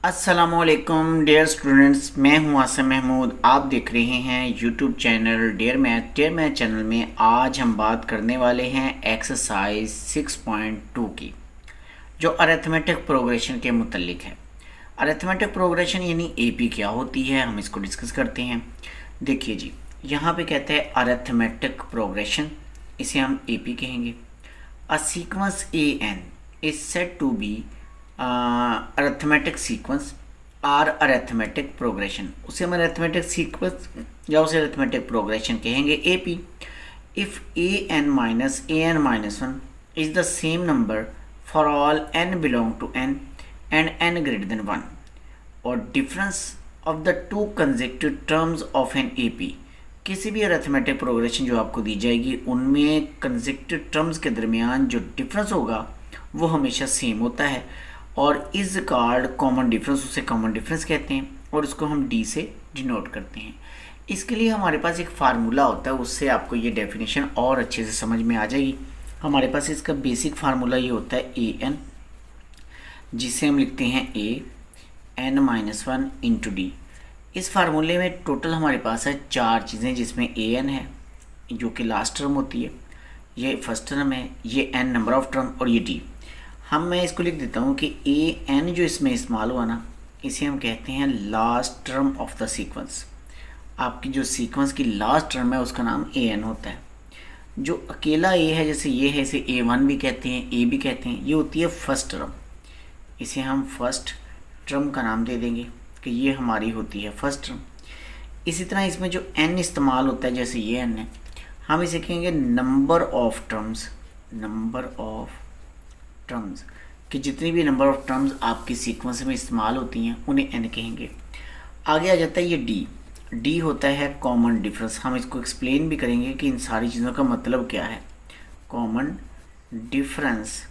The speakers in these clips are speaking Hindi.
अस्सलामुअलैकुम डियर स्टूडेंट्स, मैं हूं आसिम महमूद। आप देख रहे हैं YouTube channel dear math channel में आज हम बात करने वाले हैं एक्सरसाइज 6.2 की, जो अरिथमेटिक प्रोग्रेशन के मुतल्लिक है। अरिथमेटिक प्रोग्रेशन यानी एपी क्या होती है, हम इसको डिस्कस करते हैं। देखिए जी, यहाँ पे कहते हैं अरिथमेटिक प्रोग्रेशन, इसे हम एपी कहेंगे। A sequence a n is said to be arithmetic sequence or arithmetic progression. उसे हम अरिथमेटिक सीक्वेंस या उसे अरिथमेटिक प्रोग्रेशन कहेंगे A P. If a n - one is the same number for all n belong to n and n greater than 1 और difference of the two consecutive terms of an A P. किसी भी अरिथमेटिक प्रोग्रेशन जो आपको दी जाएगी उनमें कंसेक्यूटिव टर्म्स के दरमियान जो डिफरेंस होगा वो हमेशा सेम होता है और इज कॉल्ड कॉमन डिफरेंस। उसे कॉमन डिफरेंस कहते हैं और उसको हम डी से डिनोट करते हैं। इसके लिए हमारे पास एक फार्मूला होता है, उससे आपको ये डेफिनेशन और अच्छे से समझ में आ जाएगी। हमारे पास इसका बेसिक फार्मूला ये होता है ए एन, जिसे हम लिखते हैं a(n-1) इंटू डी। इस फार्मूले में टोटल हमारे पास है 4 चीज़ें, जिसमें ए एन है जो कि लास्ट टर्म होती है, ये फर्स्ट टर्म है, ये एन नंबर ऑफ टर्म और ये डी। मैं इसको लिख देता हूँ कि ए एन जो इसमें इस्तेमाल हुआ ना, इसे हम कहते हैं last term of the sequence. आपकी जो सीक्वेंस की लास्ट टर्म है उसका नाम ए एन होता है। जो अकेला ए है, जैसे ये है, इसे ए वन भी कहते हैं, ए भी कहते हैं, ये होती है फर्स्ट टर्म। इसे हम फर्स्ट टर्म का नाम दे देंगे कि ये हमारी होती है फर्स्ट टर्म। इसी तरह इसमें जो एन इस्तेमाल होता है, जैसे ये एन है, हम इसे कहेंगे number of terms. Number of terms कि जितनी भी नंबर ऑफ टर्म्स आपकी सीक्वेंस में इस्तेमाल होती हैं उन्हें एन कहेंगे। आगे आ जाता है ये डी। डी होता है कॉमन डिफरेंस। हम इसको एक्सप्लेन भी करेंगे कि इन सारी चीज़ों का मतलब क्या है। कॉमन डिफरेंस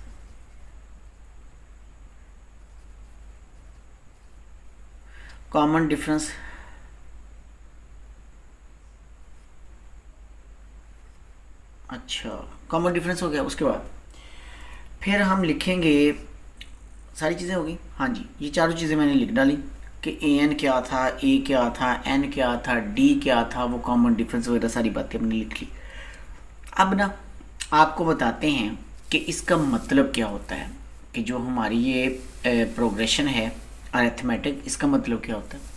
कॉमन डिफरेंस अच्छा, कॉमन डिफरेंस हो गया। उसके बाद फिर हम लिखेंगे, सारी चीज़ें होगी। हाँ जी, ये चारों चीज़ें मैंने लिख डाली कि ए एन क्या था, ए क्या था, एन क्या था, डी क्या था, वो कॉमन डिफरेंस वगैरह सारी बातें हमने लिख ली। अब ना आपको बताते हैं कि इसका मतलब क्या होता है, कि जो हमारी ये प्रोग्रेशन है अरिथमेटिक, इसका मतलब क्या होता है।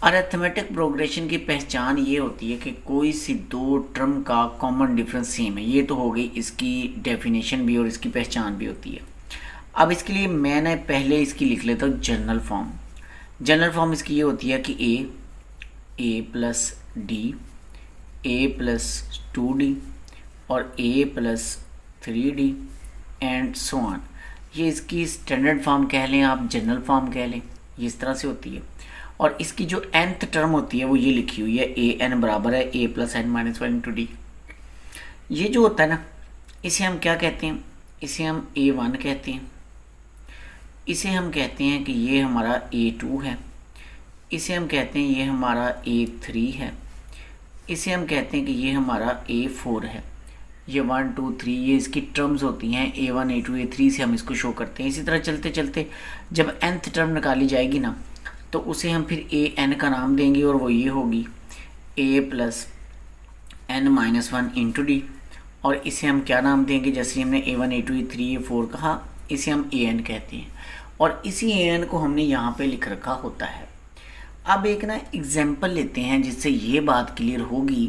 अरिथमेटिक प्रोग्रेशन की पहचान ये होती है कि कोई सी दो टर्म का कॉमन डिफरेंस सेम है। ये तो हो गई इसकी डेफिनेशन भी और इसकी पहचान भी होती है। अब इसके लिए मैंने पहले इसकी लिख लेता हूँ जनरल फॉर्म। जनरल फॉर्म इसकी ये होती है कि A plus D, A plus 2d और A plus 3d and so on. ये इसकी स्टैंडर्ड फॉर्म कह लें, आप जनरल फॉर्म कह लें, ये इस तरह से होती है। और इसकी जो nth टर्म होती है वो ये लिखी हुई है, ए एन बराबर है a plus n-1 into D. ये जो होता है ना, इसे हम क्या कहते हैं, इसे हम a1 कहते हैं। इसे हम कहते हैं कि ये हमारा a2 है। इसे हम कहते हैं ये हमारा a3 है। इसे हम कहते हैं कि ये हमारा a4 है। ये 1 2 3 ये इसकी टर्म्स होती हैं, a1 a2 a3 से हम इसको शो करते हैं। इसी तरह चलते चलते जब nth टर्म निकाली जाएगी ना, तो उसे हम फिर ए एन का नाम देंगे और वो ये होगी a plus n-1 into D. और इसे हम क्या नाम देंगे, जैसे हमने a1 a2 a3 a4 कहा, इसे हम ए एन कहते हैं और इसी ए एन को हमने यहाँ पे लिख रखा होता है। अब एक ना एग्जाम्पल लेते हैं जिससे ये बात क्लियर होगी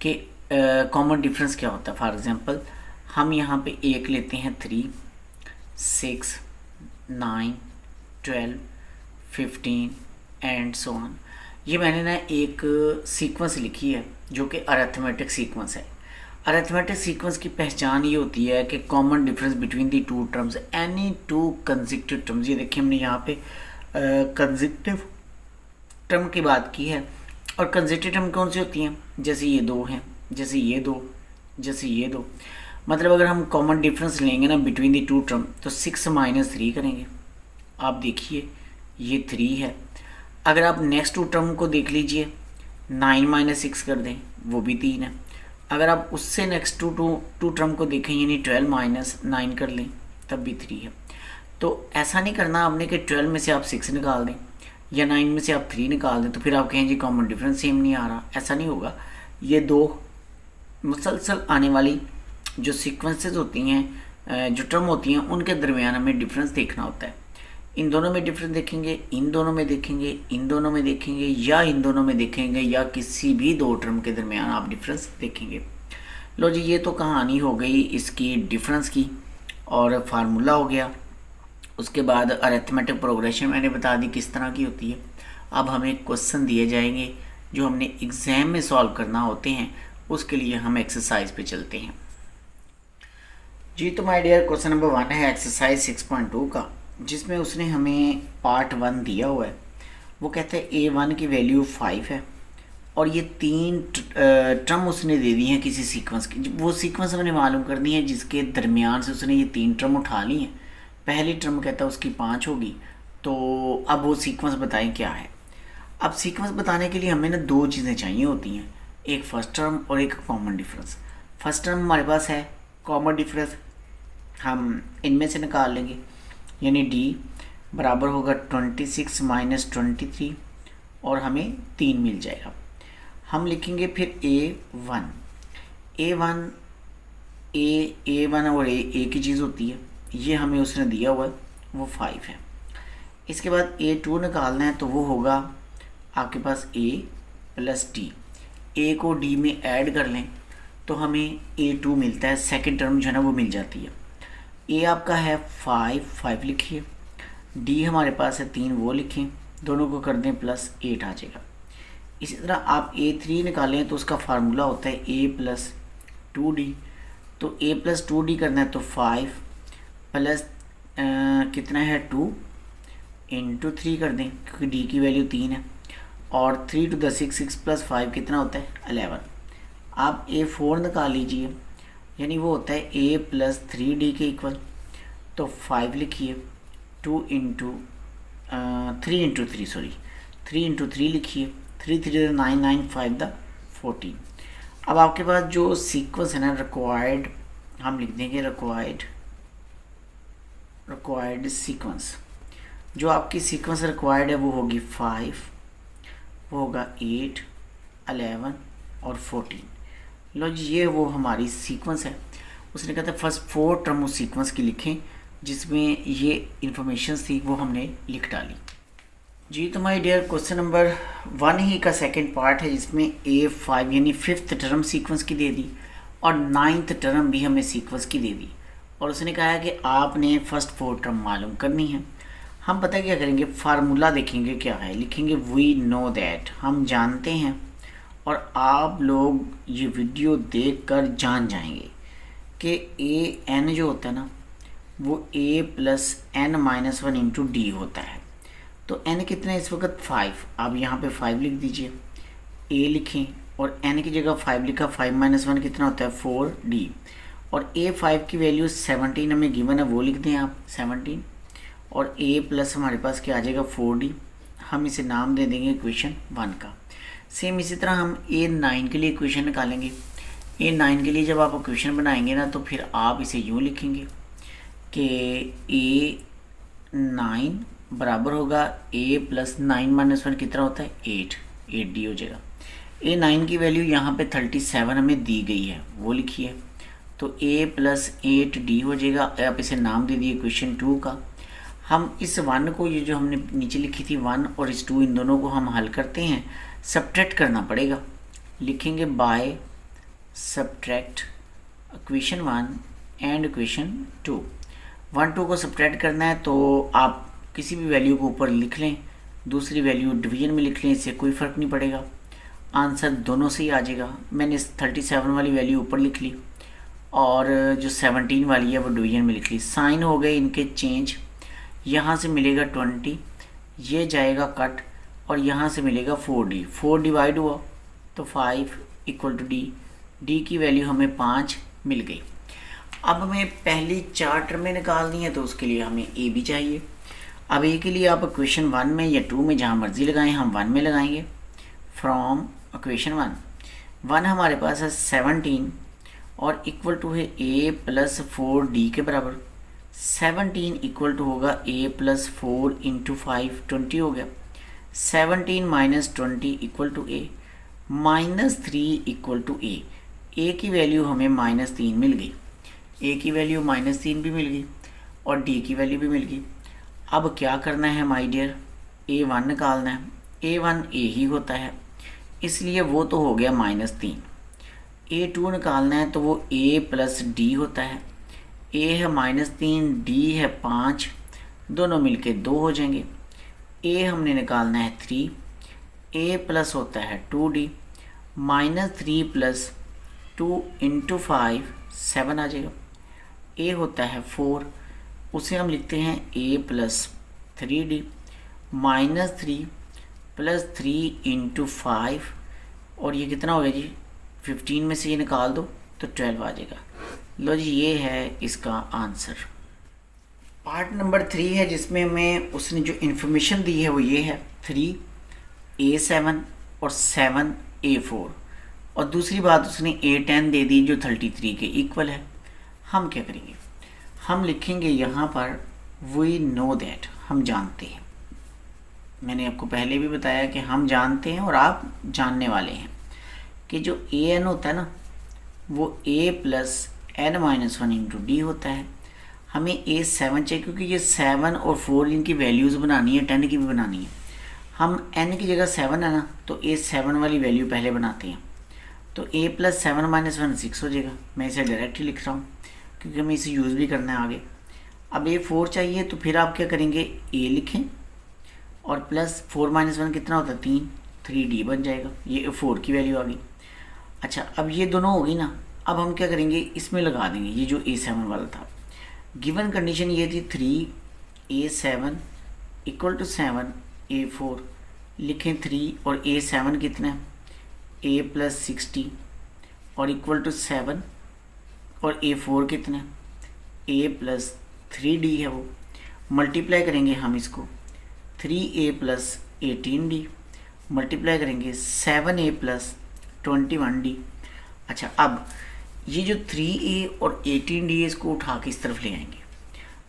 कि कॉमन डिफरेंस क्या होता है। फॉर एग्जांपल हम यहाँ पे एक लेते हैं 3 6 9 12 15 एंड सो ऑन। ये मैंने ना एक सीक्वेंस लिखी है जो कि अरिथमेटिक सीक्वेंस है। अरिथमेटिक सीक्वेंस की पहचान ये होती है कि common difference between the two terms, any two consecutive terms. ये देखिए हमने यहाँ पे कंसेक्यूटिव टर्म की बात की है। और कंसेक्यूटिव टर्म कौन सी होती हैं, जैसे ये दो हैं, जैसे ये दो, जैसे ये दो। मतलब अगर हम कॉमन डिफरेंस लेंगे ना बिटवीन दी टू टर्म, तो 6 - 3 करेंगे। आप देखिए ये 3 है। अगर आप नेक्स्ट टू टर्म को देख लीजिए, 9 - 6 कर दें, वो भी 3 है। अगर आप उससे नेक्स्ट टू टर्म को देखें, यानी 12 - 9 कर लें, तब भी 3 है। तो ऐसा नहीं करना आपने कि 12 में से आप 6 निकाल दें या 9 में से आप 3 निकाल दें तो फिर आप कहें जी कॉमन डिफरेंस सेम नहीं आ रहा। ऐसा नहीं होगा। ये दो मुसलसल आने वाली जो सीक्वेंसेस होती हैं, जो टर्म होती हैं, उनके दरमियान हमें डिफरेंस देखना होता है। इन दोनों में डिफरेंस देखेंगे, इन दोनों में देखेंगे, इन दोनों में देखेंगे, या इन दोनों में देखेंगे, या किसी भी दो टर्म के दरमियान आप डिफरेंस देखेंगे। लो जी, ये तो कहानी हो गई इसकी डिफरेंस की और फार्मूला हो गया। उसके बाद अरिथमेटिक प्रोग्रेशन मैंने बता दी किस तरह की होती है। अब हमें क्वेश्चन दिए जाएंगे जो हमने एग्ज़ाम में सॉल्व करना होते हैं, उसके लिए हम एक्सरसाइज पे चलते हैं जी। तो माय डियर, क्वेश्चन नंबर 1 है एक्सरसाइज 6.2 का, जिसमें उसने हमें पार्ट 1 दिया हुआ है। वो कहते हैं A1 की वैल्यू 5 है और ये 3 टर्म उसने दे दी हैं किसी सीक्वेंस की। वो सीक्वेंस हमने मालूम करनी है जिसके दरमियान से उसने ये 3 टर्म उठा ली हैं। पहली टर्म कहता है उसकी 5 होगी। तो अब वो सीक्वेंस बताएं क्या है। अब सीक्वेंस बताने के लिए हमें ना दो चीज़ें चाहिए होती हैं, एक फर्स्ट टर्म और एक कॉमन डिफरेंस। फर्स्ट टर्म हमारे पास है, कॉमन डिफरेंस हम इनमें से निकाल लेंगे, यानी D बराबर होगा 26 माइनस 23 और हमें 3 मिल जाएगा। हम लिखेंगे फिर A1 और A की चीज़ होती है, ये हमें उसने दिया हुआ है, वो 5 है। इसके बाद A2 निकालना है तो वो होगा आपके पास A प्लस D। A को D में ऐड कर लें तो हमें A2 मिलता है, सेकंड टर्म जो है ना वो मिल जाती है। A आपका है 5 लिखिए, D हमारे पास है 3, वो लिखें, दोनों को कर दें प्लस 8 आ जाएगा। इसी तरह आप A3 निकालें तो उसका फार्मूला होता है A प्लस 2D। तो A प्लस 2D करना है तो 5 प्लस कितना है 2 इंटू 3 कर दें, क्योंकि D की वैल्यू 3 है, और 3 टू द 6 प्लस 5 कितना होता है 11। आप A4 निकाल लीजिए, यानी वो होता है A प्लस 3D के इक्वल। तो 5 लिखिए, 3 इंटू 3 लिखिए, 3 9 9 5 द 14। अब आपके पास जो सीक्वेंस है ना रिक्वायर्ड, हम लिख देंगे रिक्वायर्ड सीक्वेंस। जो आपकी सीक्वेंस रिक्वायर्ड है वो होगी 5, वो होगा 8, 11 और 14। लो जी, ये वो हमारी सीक्वेंस है। उसने कहा था फर्स्ट 4 टर्म उस सीक्वेंस की लिखें जिसमें ये इंफॉर्मेशन थी, वो हमने लिख डाली जी। तो माय डियर, क्वेश्चन नंबर 1 ही का सेकंड पार्ट है जिसमें A5 यानी 5th टर्म सीक्वेंस की दे दी और 9th टर्म भी हमें सीक्वेंस की दे दी, और उसने कहा है कि आपने फर्स्ट 4 टर्म मालूम करनी है। हम पता क्या करेंगे, फार्मूला देखेंगे क्या है, लिखेंगे वी नो दैट, हम जानते हैं, और आप लोग ये वीडियो देखकर जान जाएंगे कि AN जो होता है ना वो A plus n-1 into D होता है। तो n कितना है इस वक्त 5, आप यहाँ पे 5 लिख दीजिए, A लिखें और n की जगह 5 लिखा, 5 - 1 कितना होता है 4D, और A5 की वैल्यू 17 हमें गिवन है, वो लिख दें आप 17, और A प्लस हमारे पास क्या आ जाएगा 4D। हम इसे नाम दे देंगे इक्वेशन 1 का। सेम इसी तरह हम A9 के लिए इक्वेशन निकालेंगे। A9 के लिए जब आप इक्वेशन बनाएंगे ना तो फिर आप इसे यूँ लिखेंगे कि A9 बराबर होगा A प्लस 9 - 1 कितना होता है 8D हो जाएगा। A9 की वैल्यू यहाँ पे 37 हमें दी गई है, वो लिखिए, तो A प्लस 8D हो जाएगा। आप इसे नाम दे दिए इक्वेशन 2 का। हम इस 1 को, ये जो हमने नीचे लिखी थी 1 और इस 2, इन दोनों को हम हल करते हैं, सब्ट्रैक्ट करना पड़ेगा। लिखेंगे by subtract equation 1 and equation 2। 1 2 को सब्ट्रैक्ट करना है तो आप किसी भी वैल्यू को ऊपर लिख लें, दूसरी वैल्यू डिवीजन में लिख लें, इससे कोई फ़र्क नहीं पड़ेगा, आंसर दोनों से ही आ जाएगा। मैंने 37 वाली वैल्यू ऊपर लिख ली और जो 17 वाली है वो डिवीजन में लिख ली। साइन हो गए इनके चेंज, यहाँ से मिलेगा 20, ये जाएगा कट, और यहाँ से मिलेगा 4D, 4 डिवाइड हुआ तो 5 इक्वल टू D की वैल्यू हमें 5 मिल गई। अब हमें पहली 4 टर्में निकालनी है तो उसके लिए हमें A भी चाहिए। अब A के लिए आप इक्वेशन 1 में या 2 में जहाँ मर्जी लगाएं, हम 1 में लगाएंगे। फ्रॉम इक्वेशन 1 हमारे पास है 17 और इक्वल टू है A प्लस 4D के बराबर। 17 इक्वल टू होगा a प्लस 4 इंटू 5, 20 हो गया। 17 minus 20 equal to a, -3 equal to a की वैल्यू हमें -3 मिल गई, a की वैल्यू -3 भी मिल गई और d की वैल्यू भी मिल गई। अब क्या करना है माय डियर, a1 निकालना है। a1 a ही होता है, इसलिए वो तो हो गया -3। a2 निकालना है तो वो a प्लस d होता है। a है -3, d है 5, दोनों मिलके 2 हो जाएंगे। a हमने निकालना है 3, a प्लस होता है 2d, -3 प्लस 2 इंटू 5 7 आ जाएगा। a होता है 4, उसे हम लिखते हैं a plus 3d, -3 plus 3 into 5, और ये कितना हो गया जी, 15 में से ये निकाल दो तो 12 आ जाएगा। लो जी, ये है इसका आंसर। पार्ट नंबर 3 है जिसमें हमें उसने जो इन्फॉर्मेशन दी है वो ये है 3a7 और 7a4, और दूसरी बात उसने a10 दे दी जो 33 के इक्वल है। हम क्या करेंगे, हम लिखेंगे यहाँ पर वी नो दैट, हम जानते हैं। मैंने आपको पहले भी बताया कि हम जानते हैं और आप जानने वाले हैं कि जो an होता है ना वो a plus n minus 1 into D होता है। हमें a7 चाहिए क्योंकि ये 7 और 4 इनकी वैल्यूज़ बनानी है, 10 की भी बनानी है। हम n की जगह 7 है ना तो a7 वाली वैल्यू पहले बनाते हैं, तो a प्लस 7 माइनस 1 6 हो जाएगा। मैं इसे डायरेक्ट ही लिख रहा हूँ क्योंकि हमें इसे यूज़ भी करना है आगे। अब a4 चाहिए तो फिर आप क्या करेंगे, a लिखें और प्लस 4 माइनस 1 कितना होता है 3, 3d बन जाएगा। ये 4 की वैल्यू आ गई। अच्छा, अब ये दोनों होगी ना, अब हम क्या करेंगे, इसमें लगा देंगे ये जो a7 वाला था। गिवन कंडीशन ये थी 3a7 इक्वल टू 7a4, लिखें 3 और a7 कितना है a प्लस 60 और इक्वल टू 7, और a4 कितना है a प्लस 3d है, वो मल्टीप्लाई करेंगे हम इसको 3a प्लस 18d, मल्टीप्लाई करेंगे 7a प्लस 21d। अच्छा, अब ये जो 3a और 18d है इसको उठा के इस तरफ ले आएंगे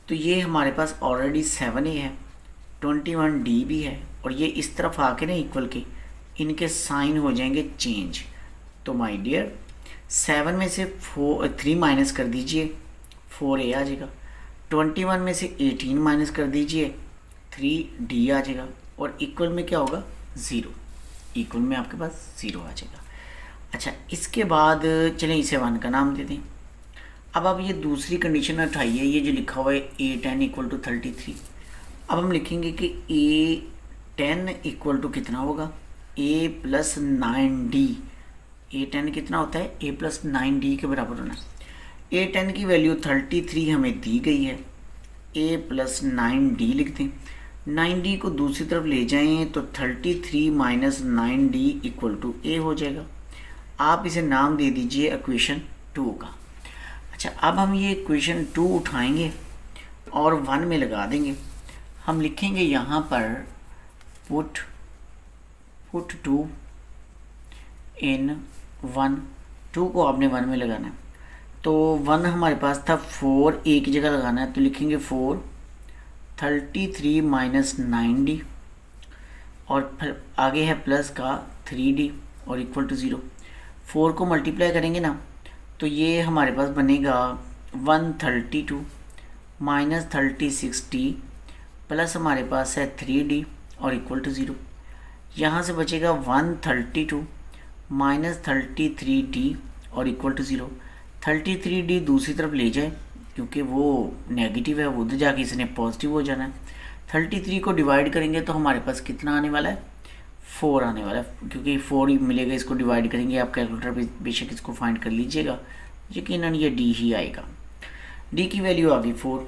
तो ये हमारे पास ऑलरेडी 7a है, 21d भी है, और ये इस तरफ आके ना इक्वल के इनके साइन हो जाएंगे चेंज। तो माय डियर 7 में से 3 माइनस कर दीजिए 4a आ जाएगा, 21 में से 18 माइनस कर दीजिए 3d आ जाएगा, और इक्वल में क्या होगा 0, इक्वल में आपके पास 0 आ जाएगा। अच्छा, इसके बाद चलें इसे 1 का नाम दे दें। अब आप ये दूसरी कंडीशन उठाइए, ये जो लिखा हुआ है a10 इक्वल टू 33। अब हम लिखेंगे कि a10 इक्वल टू कितना होगा a प्लस 9d। a10 कितना होता है a प्लस 9d के बराबर होना है। a10 की वैल्यू 33 हमें दी गई है, a प्लस 9d लिख दें। 9d को दूसरी तरफ ले जाएं तो 33 minus 9d equal to a हो जाएगा। आप इसे नाम दे दीजिए इक्वेशन 2 का। अच्छा, अब हम ये इक्वेशन 2 उठाएंगे और 1 में लगा देंगे। हम लिखेंगे यहाँ पर पुट 2 इन 1, 2 को आपने 1 में लगाना है। तो 1 हमारे पास था, 4 a की जगह लगाना है तो लिखेंगे 4 33 माइनस 9d, और फिर आगे है प्लस का 3d और इक्वल टू 0। 4 को मल्टीप्लाई करेंगे ना तो ये हमारे पास बनेगा 132 माइनस 36d प्लस हमारे पास है 3d और इक्वल टू 0। यहाँ से बचेगा 132 माइनस 33d और इक्वल टू 0। 33d दूसरी तरफ ले जाए क्योंकि वो नेगेटिव है, वो उधर जाके इसने पॉजिटिव हो जाना है। 33 को डिवाइड करेंगे तो हमारे पास कितना आने वाला है 4 आने वाला है, क्योंकि 4 ही मिलेगा। इसको डिवाइड करेंगे, आप कैलकुलेटर पे बेशक इसको फाइंड कर लीजिएगा, यकीनन ये d ही आएगा। d की वैल्यू आ गई 4,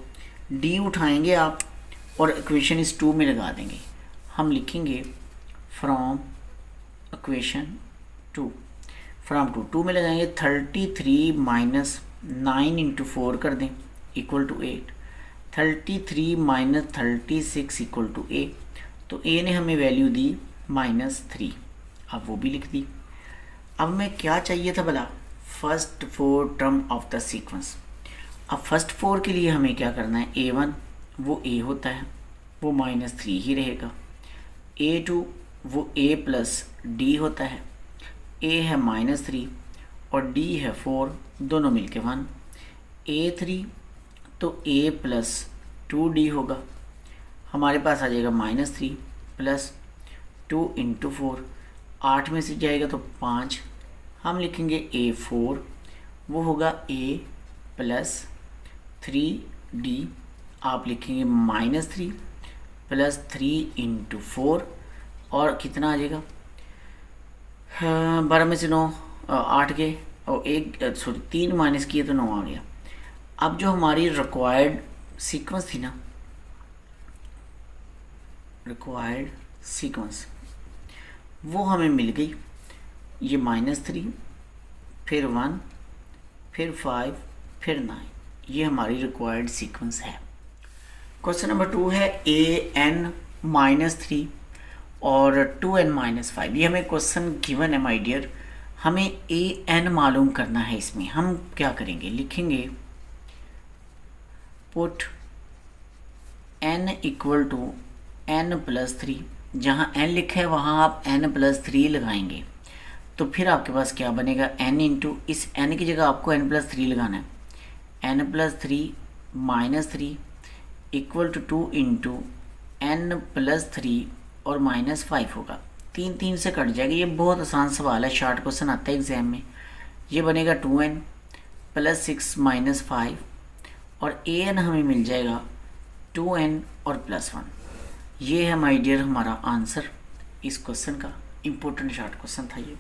d उठाएंगे आप और इक्वेशन इस 2 में लगा देंगे। हम लिखेंगे फ्रॉम इक्वेशन 2, फ्रॉम 2 में लगाएंगे 33 माइनस 9 इंटू 4 कर दें equal to 8, 33 minus 36 equal to a। तो a ने हमें वैल्यू दी -3, अब वो भी लिख दी। अब मैं क्या चाहिए था भला, first 4 term of the sequence. अब फर्स्ट 4 के लिए हमें क्या करना है, A1 वो A होता है, वो -3 ही रहेगा। A2 वो A प्लस D होता है, A है -3 और D है 4, दोनों मिलके 1। A3 तो A प्लस 2D होगा, हमारे पास आ जाएगा -3 प्लस 2 इंटू 4, 8 में से जाएगा तो 5, हम लिखेंगे A4 वो होगा A प्लस 3D, आप लिखेंगे -3 प्लस 3 इंटू 4 और कितना आ जाएगा, 12 में से 9 8 गए और 3 माइनस किए तो 9 आ गया। अब जो हमारी रिक्वायर्ड सीक्वेंस थी ना, रिक्वायर्ड सीक्वेंस वो हमें मिल गई, ये -3 फिर 1 फिर 5 फिर 9, ये हमारी रिक्वायर्ड सीक्वेंस है। क्वेश्चन नंबर 2 है an-3 और 2n-5, ये हमें क्वेश्चन गिवन है माय डियर। हमें an मालूम करना है, इसमें हम क्या करेंगे, लिखेंगे put n equal to n plus 3, जहाँ n लिखा है वहाँ आप n प्लस 3 लगाएंगे, तो फिर आपके पास क्या बनेगा, n इंटू इस n की जगह आपको n प्लस 3 लगाना है, n plus 3 minus 3 equal to 2 into n plus 3 और -5 होगा। 3 से कट जाएगा, ये बहुत आसान सवाल है, शॉर्ट क्वेश्चन आता है एग्जाम में। ये बनेगा 2n प्लस 6 माइनस 5 और an हमें मिल जाएगा 2n और प्लस 1। ये है माय डियर हमारा आंसर इस क्वेश्चन का, इम्पोर्टेंट शॉर्ट क्वेश्चन था ये।